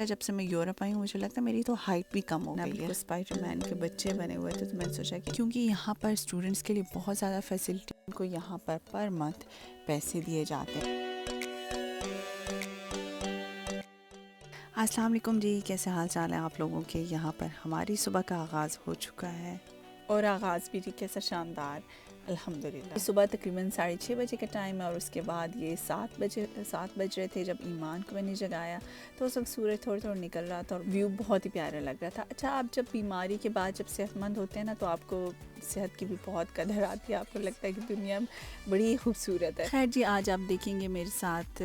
جب سے میں یورپ آئی ہوں مجھے لگتا ہے میری تو ہائٹ بھی کم ہو گئی ہے. اسپائڈر مین کے بچے بنے ہوئے تھے تو میں نے سوچا کہ کیونکہ یہاں پر اسٹوڈنٹس کے لیے بہت زیادہ فیسلٹی ان کو یہاں پر منتھ پیسے دیے جاتے ہیں. السلام علیکم جی، کیسے حال چال ہے آپ لوگوں کے؟ یہاں پر ہماری صبح کا آغاز ہو چکا ہے اور آغاز بھی جی کیسا شاندار الحمدللہ. صبح تقریباً 6:30 بجے کا ٹائم ہے اور اس کے بعد یہ 7 بج رہے تھے جب ایمان کو میں نے جگایا تو اس وقت سورج تھوڑا نکل رہا تھا اور ویو بہت ہی پیارا لگ رہا تھا. اچھا، آپ جب بیماری کے بعد جب صحت مند ہوتے ہیں نا تو آپ کو صحت کی بھی بہت قدر آتی ہے، آپ کو لگتا ہے کہ دنیا بڑی خوبصورت ہے. خیر جی، آج آپ دیکھیں گے میرے ساتھ،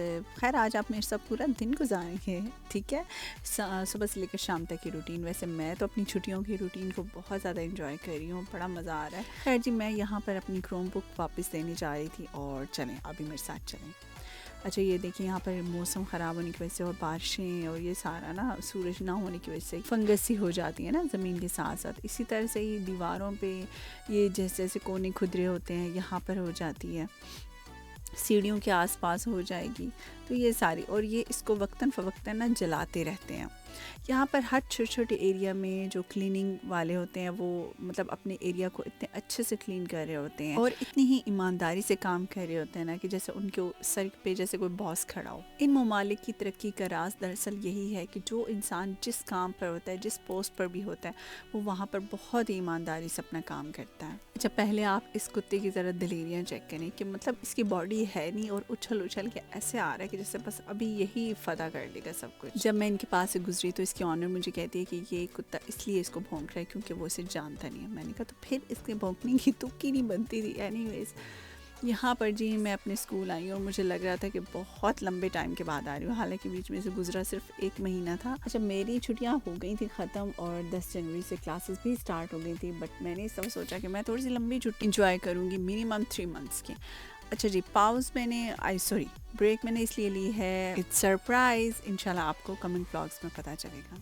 آج آپ میرے ساتھ پورا دن گزاریں گے، ٹھیک ہے، صبح سے لے کر شام تک کی روٹین. ویسے میں تو اپنی چھٹیوں کی روٹین کو بہت زیادہ انجوائے کر رہی ہوں، بڑا مزہ آ رہا ہے. خیر جی، میں یہاں پر اپنی کروم بک واپس دینے جا رہی تھی اور چلیں ابھی میرے ساتھ چلیں. اچھا، یہ دیکھیں یہاں پر موسم خراب ہونے کی وجہ سے اور بارشیں اور یہ سارا نا سورج نہ ہونے کی وجہ سے فنگس سی ہو جاتی ہے نا زمین کے ساتھ ساتھ. اسی طرح سے ہی دیواروں پہ یہ جیسے کونے کھدرے ہوتے ہیں یہاں پر ہو جاتی ہے، سیڑھیوں کے آس پاس ہو جائے گی. تو یہ ساری، اور یہ اس کو وقتاً فوقتاً نا جلاتے رہتے ہیں. یہاں پر ہر چھوٹے ایریا میں جو کلیننگ والے ہوتے ہیں وہ مطلب اپنے ایریا کو اتنے اچھے سے کلین کر رہے ہوتے ہیں اور اتنی ہی ایمانداری سے کام کر رہے ہوتے ہیں نا کہ جیسے ان کے سر پہ جیسے کوئی باس کھڑا ہو. ان ممالک کی ترقی کا راز دراصل یہی ہے کہ جو انسان جس کام پر ہوتا ہے، جس پوسٹ پر بھی ہوتا ہے، وہ وہاں پر بہت ہی ایمانداری سے اپنا کام کرتا ہے. اچھا، پہلے آپ اس کتے کی طرح دلیریاں چیک کریں کہ مطلب اس کی باڈی ہے نہیں اور اچھل کے ایسے آ رہا ہے کہ جیسے بس ابھی یہی فتح کر لے گا سب کچھ. جب میں ان کے پاس سے گزری تو اس کی آنر مجھے کہتی ہے کہ یہ کتا اس لیے اس کو بھونک رہا ہے کیونکہ وہ اسے جانتا نہیں ہے. میں نے کہا تو پھر اس کے بھونکنے کی تکی نہیں بنتی تھی. اینی ویز، یہاں پر جی میں اپنے اسکول آئی اور مجھے لگ رہا تھا کہ بہت لمبے ٹائم کے بعد آ رہی ہوں، حالانکہ بیچ میں سے گزرا صرف 1 مہینہ تھا. اچھا، میری چھٹیاں ہو گئی تھی ختم اور 10 جنوری سے کلاسز بھی سٹارٹ ہو گئی تھی، بٹ میں نے سب سوچا کہ میں تھوڑی سی لمبی چھٹی انجوائے کروں گی، منیمم 3 منتھس کی. اچھا جی، بریک میں نے اس لیے لی ہے، اٹس سرپرائز. انشاءاللہ آپ کو کمنگ ولاگز میں پتہ چلے گا.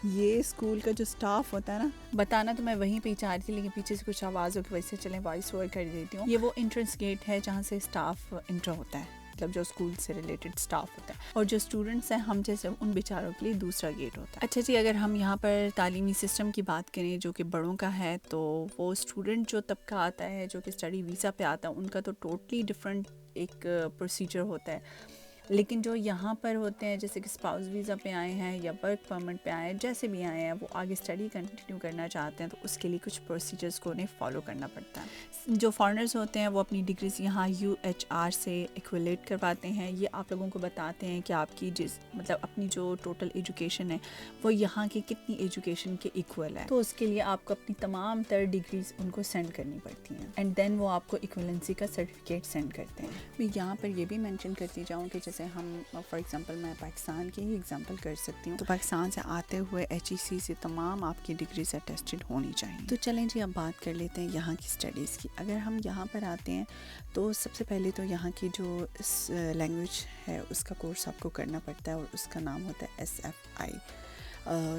یہ اسکول کا جو سٹاف ہوتا ہے نا، بتانا تو میں وہیں پہ ہی چاہ رہی تھی لیکن پیچھے سے کچھ آوازوں کی وجہ سے چلیں وائس اوور کر دیتی ہوں. یہ وہ انٹرنس گیٹ ہے جہاں سے سٹاف انٹر ہوتا ہے، مطلب جو اسکول سے ریلیٹڈ سٹاف ہوتا ہے، اور جو اسٹوڈنٹس ہیں ہم جیسے ان بیچاروں کے لیے دوسرا گیٹ ہوتا ہے. اچھا جی، اگر ہم یہاں پر تعلیمی سسٹم کی بات کریں جو کہ بڑوں کا ہے، تو وہ اسٹوڈنٹ جو طبقہ آتا ہے جو کہ اسٹڈی ویزا پہ آتا ہے ان کا تو ٹوٹلی ڈفرینٹ ایک پروسیجر ہوتا ہے. لیکن جو یہاں پر ہوتے ہیں جیسے کہ اسپاؤس ویزا پہ آئے ہیں یا ورک پرمٹ پہ آئے ہیں، جیسے بھی آئے ہیں، وہ آگے اسٹڈی کنٹینیو کرنا چاہتے ہیں تو اس کے لیے کچھ پروسیجرز کو انہیں فالو کرنا پڑتا ہے. جو فارنرز ہوتے ہیں وہ اپنی ڈگریز یہاں UHR سے ایکولیٹ کرواتے ہیں. یہ آپ لوگوں کو بتاتے ہیں کہ آپ کی مطلب اپنی جو ٹوٹل ایجوکیشن ہے وہ یہاں کی کتنی ایجوکیشن کے ایکول ہے. تو اس کے لیے آپ کو اپنی تمام تر ڈگریز ان کو سینڈ کرنی پڑتی ہیں اینڈ دین وہ آپ کو ایکویلنسی کا سرٹیفکیٹ سینڈ کرتے ہیں. میں یہاں پر یہ بھی مینشن کرتی جاؤں کہ جیسے ہم فار ایگزامپل میں پاکستان کی ہی ایگزامپل کر سکتی ہوں، تو پاکستان سے آتے ہوئے HEC سے تمام آپ کی ڈگریز اٹیسٹڈ ہونی چاہیے. تو چلیں جی، اب بات کر لیتے ہیں یہاں کی اسٹڈیز کی. اگر ہم یہاں پر آتے ہیں تو سب سے پہلے تو یہاں کی جو لینگویج ہے اس کا کورس آپ کو کرنا پڑتا ہے اور اس کا نام ہوتا ہے SFI.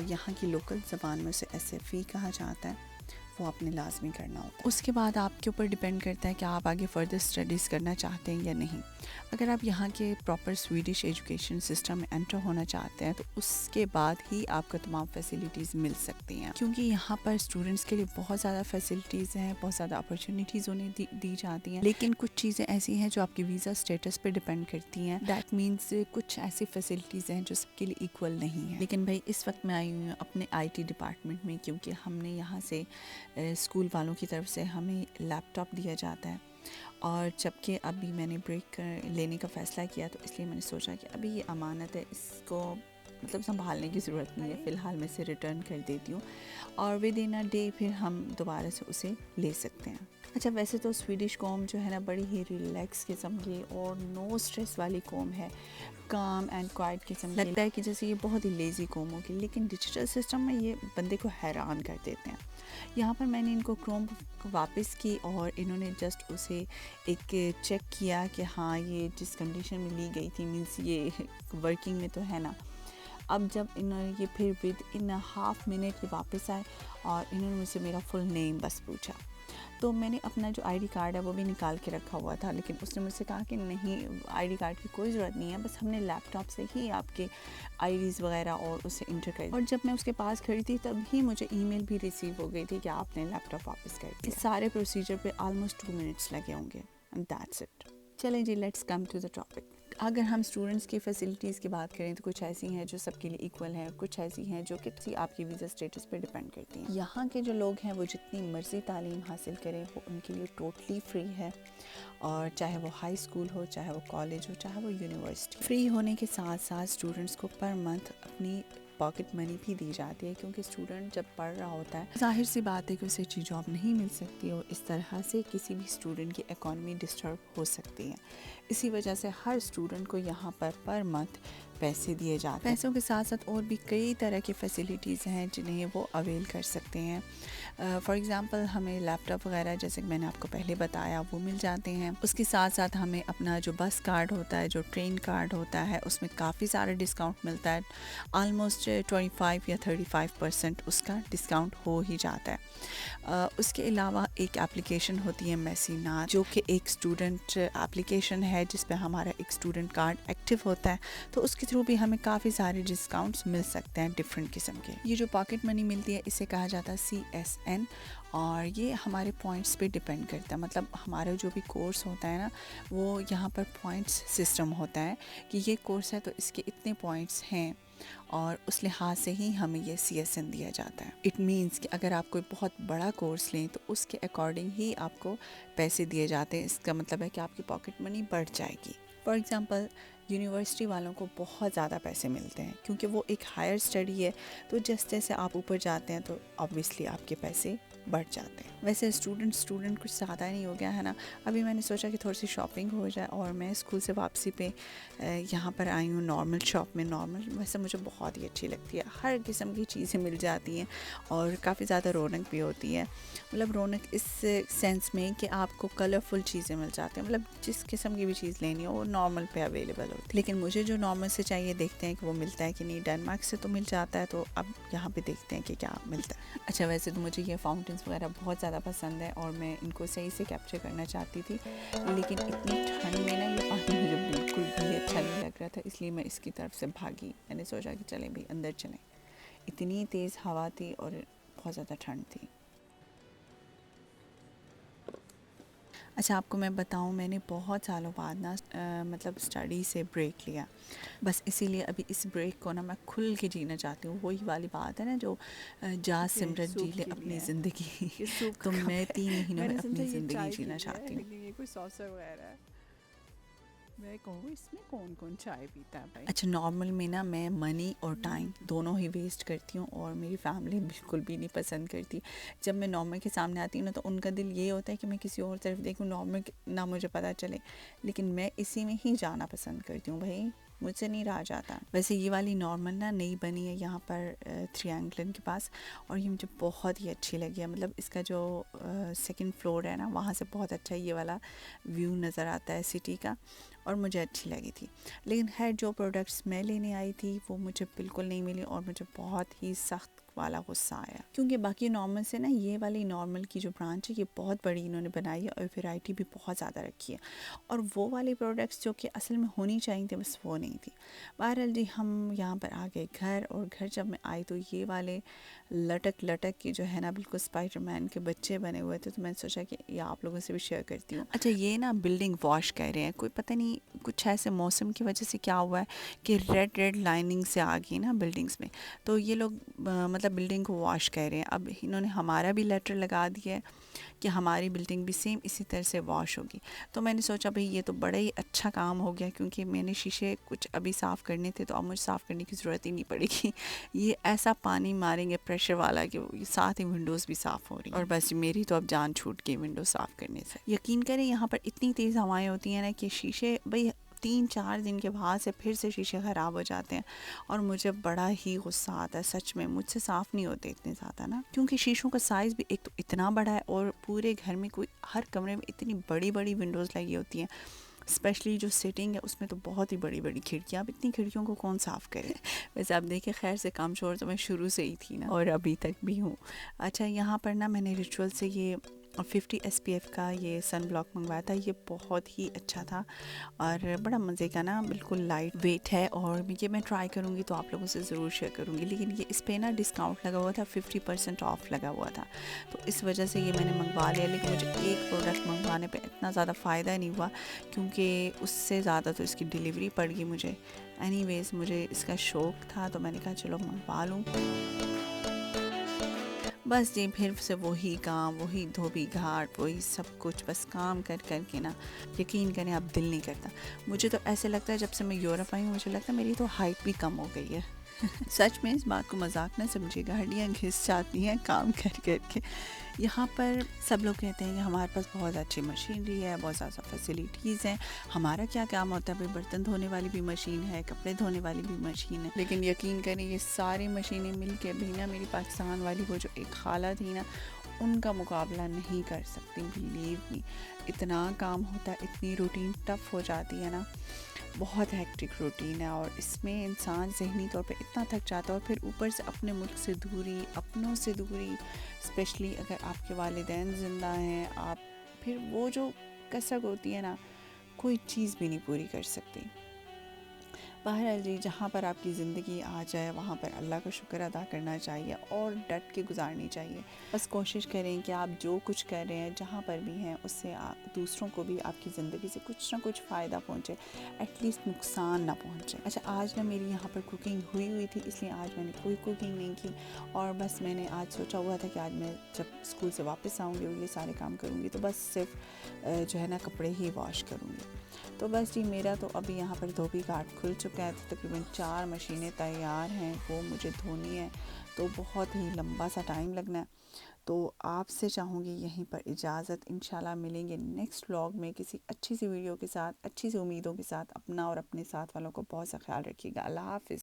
یہاں کی لوکل زبان میں اسے SFE کہا جاتا ہے، وہ آپ نے لازمی کرنا ہوتا ہے. اس کے بعد آپ کے اوپر ڈیپینڈ کرتا ہے کہ آپ آگے فردر اسٹڈیز کرنا چاہتے ہیں یا نہیں. اگر آپ یہاں کے پراپر سویڈش ایجوکیشن سسٹم میں انٹر ہونا چاہتے ہیں تو اس کے بعد ہی آپ کو تمام فیسلٹیز مل سکتی ہیں، کیونکہ یہاں پر اسٹوڈنٹس کے لیے بہت زیادہ فیسلٹیز ہیں، بہت زیادہ اپرچونیٹیز انہیں دی جاتی ہیں. لیکن کچھ چیزیں ایسی ہیں جو آپ کی ویزا اسٹیٹس پہ ڈیپینڈ کرتی ہیں. دیٹ مینس کچھ ایسی فیسلٹیز ہیں جو سب کے لیے ایکول نہیں ہیں. لیکن بھائی اس وقت میں آئی ہوئی ہوں اپنے IT ڈپارٹمنٹ میں، کیونکہ ہم نے یہاں سے اسکول والوں کی طرف سے ہمیں لیپ ٹاپ دیا جاتا ہے، اور جبکہ ابھی میں نے بریک لینے کا فیصلہ کیا تو اس لیے میں نے سوچا کہ ابھی یہ امانت ہے، اس کو مطلب سنبھالنے کی ضرورت نہیں ہے، فی الحال میں اسے ریٹرن کر دیتی ہوں اور ود ان اے ڈے پھر ہم دوبارہ سے اسے لے سکتے ہیں. اچھا، ویسے تو سویڈش قوم جو ہے نا بڑی ہی ریلیکس قسم کی اور نو اسٹریس والی قوم ہے، کام اینڈ کوائٹ قسم کی. لگتا ہے کہ جیسے یہ بہت ہی لیزی قوم ہوگی، لیکن ڈیجیٹل سسٹم میں یہ بندے کو حیران کر دیتے ہیں. یہاں پر میں نے ان کو کروم واپس کی اور انہوں نے جسٹ اسے ایک چیک کیا کہ ہاں یہ جس کنڈیشن میں لی گئی تھی مینس یہ ورکنگ میں تو ہے نا. اب جب انہوں نے یہ پھر ود ان ہاف منٹ واپس آئے اور انہوں نے مجھ سے میرا فل نیم بس پوچھا. تو میں نے اپنا جو آئی ڈی کارڈ ہے وہ بھی نکال کے رکھا ہوا تھا, لیکن اس نے مجھ سے کہا کہ نہیں, آئی ڈی کارڈ کی کوئی ضرورت نہیں ہے, بس ہم نے لیپ ٹاپ سے ہی آپ کے آئی ڈیز وغیرہ اور اسے انٹر کر. اور جب میں اس کے پاس کھڑی تھی تب ہی مجھے ای میل بھی ریسیو ہو گئی تھی کہ آپ نے لیپ ٹاپ واپس کر دیا. اس سارے پروسیجر پہ آلموسٹ 2 منٹس لگے ہوں گے, اینڈ دیٹس اٹ. چلیں جی, let's come to the topic. اگر ہم اسٹوڈنٹس کی فیسلٹیز کی بات کریں تو کچھ ایسی ہیں جو سب کے لیے ایکول ہیں, کچھ ایسی ہیں جو کہ آپ کی ویزا اسٹیٹس پہ ڈیپینڈ کرتی ہیں. یہاں کے جو لوگ ہیں وہ جتنی مرضی تعلیم حاصل کریں وہ ان کے لیے ٹوٹلی فری ہے, اور چاہے وہ ہائی اسکول ہو, چاہے وہ کالج ہو, چاہے وہ یونیورسٹی. فری ہونے کے ساتھ ساتھ اسٹوڈنٹس کو پر منتھ اپنی پاکٹ منی بھی دی جاتی ہے, کیونکہ اسٹوڈنٹ جب پڑھ رہا ہوتا ہے ظاہر سی بات ہے کہ اسے اچھی جاب نہیں مل سکتی, اور اس طرح سے کسی بھی اسٹوڈنٹ کی اکانومی ڈسٹرب ہو سکتی ہے. اسی وجہ سے ہر اسٹوڈنٹ کو یہاں پر منتھ پیسے دیے جاتے ہیں. پیسوں کے ساتھ ساتھ اور بھی کئی طرح کی فیسلٹیز ہیں جنہیں وہ اویل کر سکتے ہیں. فار ایگزامپل ہمیں لیپ ٹاپ وغیرہ جیسے کہ میں نے آپ کو پہلے بتایا وہ مل جاتے ہیں. اس کے ساتھ ساتھ ہمیں اپنا جو بس کارڈ ہوتا ہے, جو ٹرین کارڈ ہوتا ہے, اس میں کافی سارا ڈسکاؤنٹ ملتا ہے. آلموسٹ 25 یا 35% اس کا ڈسکاؤنٹ ہو ہی جاتا ہے. اس کے علاوہ ایک اپلیکیشن ہوتی ہے میسینات, جو کہ ایک اسٹوڈنٹ اپلیکیشن ہے جس پہ ہمارا ایک اسٹوڈنٹ کارڈ ایکٹیو ہوتا ہے, تو اس کے تھرو بھی ہمیں کافی سارے ڈسکاؤنٹس مل سکتے ہیں ڈفرینٹ قسم کے. یہ جو پاکٹ منی ملتی ہے اسے کہا جاتا ہے CSN, اور یہ ہمارے پوائنٹس پہ ڈیپینڈ کرتا ہے. مطلب ہمارا جو بھی کورس ہوتا ہے نا, وہ یہاں پر پوائنٹس سسٹم ہوتا ہے کہ یہ کورس ہے تو اس کے اتنے پوائنٹس ہیں, اور اس لحاظ سے ہی ہمیں یہ CSN دیا جاتا ہے. اٹ مینس کہ اگر آپ کوئی بہت بڑا کورس لیں تو اس کے اکارڈنگ ہی آپ کو پیسے دیے جاتے ہیں. اس کا مطلب ہے کہ آپ کی پاکٹ منی بڑھ جائے گی. فار ایگزامپل یونیورسٹی والوں کو بہت زیادہ پیسے ملتے ہیں کیونکہ وہ ایک ہائر اسٹڈی ہے, تو جیسے جیسے آپ اوپر جاتے ہیں تو آبویسلی آپ کے پیسے بڑھ جاتے ہیں. ویسے اسٹوڈنٹ کچھ زیادہ نہیں ہو گیا ہے نا. ابھی میں نے سوچا کہ تھوڑی سی شاپنگ ہو جائے, اور میں اسکول سے واپسی پہ یہاں پر آئی ہوں نارمل شاپ میں. نارمل ویسے مجھے بہت ہی اچھی لگتی ہے, ہر قسم کی چیزیں مل جاتی ہیں اور کافی زیادہ رونق بھی ہوتی ہے. مطلب رونق اس سینس میں کہ آپ کو کلرفل چیزیں مل جاتی ہیں, مطلب جس قسم کی بھی چیز لینی ہو وہ نارمل پہ اویلیبل ہوتی ہے. لیکن مجھے جو نارمل سے چاہیے دیکھتے ہیں کہ وہ ملتا ہے کہ نہیں. ڈینمارک سے تو مل جاتا ہے, تو اب یہاں پہ دیکھتے ہیں کہ کیا ملتا ہے. اچھا, ویسے تو مجھے یہ فاؤنٹینس وغیرہ بہت زیادہ پسند ہے اور میں ان کو صحیح سے کیپچر کرنا چاہتی تھی, لیکن اتنی ٹھنڈ میں نا یہ پانی مجھے بالکل بھی اچھا نہیں لگ رہا تھا, اس لیے میں اس کی طرف سے بھاگی. میں نے سوچا کہ چلیں بھی اندر چلیں. اتنی تیز ہوا تھی اور بہت زیادہ ٹھنڈ تھی. اچھا, آپ کو میں بتاؤں, میں نے بہت سالوں بعد نا مطلب اسٹڈی سے بریک لیا. بس اسی لیے ابھی اس بریک کو نا میں کھل کے جینا چاہتی ہوں. وہی والی بات ہے نا جو جا سمرت جی لے اپنی زندگی, تو میں 3 مہینوں میں اپنی زندگی جینا چاہتی ہوں. لیکن یہ کوئی سوسر وغیرہ ہے, میں کہوں اس میں کون کون چائے پیتا ہے بھائی. اچھا, نارمل میں نا میں منی اور ٹائم دونوں ہی ویسٹ کرتی ہوں, اور میری فیملی بالکل بھی نہیں پسند کرتی. جب میں نارمل کے سامنے آتی ہوں نا تو ان کا دل یہ ہوتا ہے کہ میں کسی اور طرف دیکھوں, نارمل نہ مجھے پتہ چلے, لیکن میں اسی میں ہی جانا پسند کرتی ہوں. بھائی مجھ سے نہیں رہا جاتا. ویسے یہ والی نارمل نا نئی بنی ہے یہاں پر 3 اینگلن کے پاس, اور یہ مجھے بہت ہی اچھی لگی ہے. مطلب اس کا جو 2nd فلور ہے نا, وہاں سے بہت اچھا یہ والا ویو نظر آتا ہے سٹی کا, اور مجھے اچھی لگی تھی. لیکن خیر جو پروڈکٹس میں لینے آئی تھی وہ مجھے بالکل نہیں ملی, اور مجھے بہت ہی سخت والا غصہ آیا, کیونکہ باقی نارمل سے نا یہ والی نارمل کی جو برانچ ہے یہ بہت بڑی انہوں نے بنائی ہے, اور ویرائٹی بھی بہت زیادہ رکھی ہے. اور وہ والی پروڈکٹس جو کہ اصل میں ہونی چاہیے تھے بس وہ نہیں تھی. بہرحال جی ہم یہاں پر آ گئے گھر, اور گھر جب میں آئی تو یہ والے لٹک کے جو ہے نا بالکل اسپائڈر مین کے بچے بنے ہوئے تھے, تو میں نے سوچا کہ یہ آپ لوگوں سے بھی شیئر کرتی ہوں. اچھا, یہ نا بلڈنگ واش کر رہے ہیں, کوئی پتہ نہیں کچھ ایسے موسم کی وجہ سے کیا ہوا ہے کہ ریڈ لائننگ سے آ گئی نا بلڈنگس میں, تو یہ لوگ مطلب بلڈنگ کو واش کر رہے ہیں. اب انہوں نے ہمارا بھی لیٹر لگا دیا ہے کہ ہماری بلڈنگ بھی سیم اسی طرح سے واش ہوگی. تو میں نے سوچا بھئی یہ تو بڑا ہی اچھا کام ہو گیا, کیونکہ میں نے شیشے کچھ ابھی صاف کرنے تھے, تو اب مجھے صاف کرنے کی ضرورت ہی نہیں پڑے گی. یہ ایسا پانی ماریں گے پریشر والا کہ ساتھ ہی ونڈوز بھی صاف ہو رہی ہیں, اور بس میری تو اب جان چھوٹ گئی ونڈو صاف کرنے سے. یقین کریں یہاں پر اتنی تیز ہوائیں ہوتی ہیں نا کہ شیشے بھئی 3-4 دن کے بعد سے پھر سے شیشے خراب ہو جاتے ہیں, اور مجھے بڑا ہی غصہ آتا ہے سچ میں. مجھ سے صاف نہیں ہوتے اتنے زیادہ نا, کیونکہ شیشوں کا سائز بھی ایک تو اتنا بڑا ہے, اور پورے گھر میں کوئی ہر کمرے میں اتنی بڑی ونڈوز لگی ہوتی ہیں, اسپیشلی جو سیٹنگ ہے اس میں تو بہت ہی بڑی بڑی کھڑکیاں، اب اتنی کھڑکیوں کو کون صاف کرے. ویسے آپ دیکھیں خیر سے کام شور تو میں شروع سے ہی تھی نا، اور ابھی تک بھی ہوں. اچھا یہاں پر نا میں نے ریچول سے یہ 50 SPF کا یہ سن بلاک منگوایا تھا. یہ بہت ہی اچھا تھا اور بڑا مزے کا نا، بالکل لائٹ ویٹ ہے، اور یہ میں ٹرائی کروں گی تو آپ لوگوں سے ضرور شیئر کروں گی. لیکن یہ اس پہ نا ڈسکاؤنٹ لگا ہوا تھا، 50% آف لگا ہوا تھا، تو اس وجہ سے یہ میں نے منگوا لیا. لیکن مجھے ایک پروڈکٹ منگوانے پہ اتنا زیادہ فائدہ نہیں ہوا کیونکہ اس سے زیادہ تو اس کی ڈیلیوری پڑ گئی مجھے. اینی ویز مجھے اس کا شوق تھا تو میں نے کہا چلو منگوا لوں. بس جی پھر سے وہی کام، وہی دھوبی گھاٹ، وہی سب کچھ، بس کام کر کر کے نا یقین کریں اب دل نہیں کرتا. مجھے تو ایسے لگتا ہے جب سے میں یورپ آئی ہوں مجھے لگتا ہے میری تو ہائٹ بھی کم ہو گئی ہے. سچ میں اس بات کو مذاق نہ سمجھیے گا، ہڈیاں گھس جاتی ہیں کام کر کر کے. یہاں پر سب لوگ کہتے ہیں کہ ہمارے پاس بہت اچھی مشینری ہے، بہت زیادہ فیسلٹیز ہیں. ہمارا کیا کام ہوتا ہے؟ بھائی برتن دھونے والی بھی مشین ہے، کپڑے دھونے والی بھی مشین ہے. لیکن یقین کریں یہ ساری مشینیں مل کے بھی نا میری پاکستان والی وہ جو ایک خالہ تھی نا ان کا مقابلہ نہیں کر سکتی. بلیو می، اتنا کام ہوتا ہے، اتنی روٹین ٹف ہو جاتی ہے نا، بہت ہیکٹک روٹین ہے، اور اس میں انسان ذہنی طور پہ اتنا تھک جاتا ہے. اور پھر اوپر سے اپنے ملک سے دوری، اپنوں سے دوری، اسپیشلی اگر آپ کے والدین زندہ ہیں، آپ پھر وہ جو کسک ہوتی ہے نا کوئی چیز بھی نہیں پوری کر سکتی. بہرحال جی جہاں پر آپ کی زندگی آ جائے وہاں پر اللہ کا شکر ادا کرنا چاہیے اور ڈٹ کے گزارنی چاہیے. بس کوشش کریں کہ آپ جو کچھ کر رہے ہیں جہاں پر بھی ہیں اس سے دوسروں کو بھی آپ کی زندگی سے کچھ نہ کچھ فائدہ پہنچے، ایٹ لیسٹ نقصان نہ پہنچے. اچھا آج نا میری یہاں پر کوکنگ ہوئی تھی، اس لیے آج میں نے کوئی کوکنگ نہیں کی، اور بس میں نے آج سوچا ہوا تھا کہ آج میں جب اسکول سے واپس آؤں گی اور یہ سارے کام کروں گی تو بس صرف جو ہے نا کپڑے ہی واش کروں گی. تو بس جی میرا تو ابھی یہاں پر دھوبی گھاٹ کھل چکا ہے، تو تقریباً 4 مشینیں تیار ہیں، وہ مجھے دھونی ہے، تو بہت ہی لمبا سا ٹائم لگنا ہے. تو آپ سے چاہوں گی یہیں پر اجازت. انشاءاللہ ملیں گے نیکسٹ ولاگ میں کسی اچھی سی ویڈیو کے ساتھ، اچھی سی امیدوں کے ساتھ. اپنا اور اپنے ساتھ والوں کو بہت سا خیال رکھیے گا. اللہ حافظ.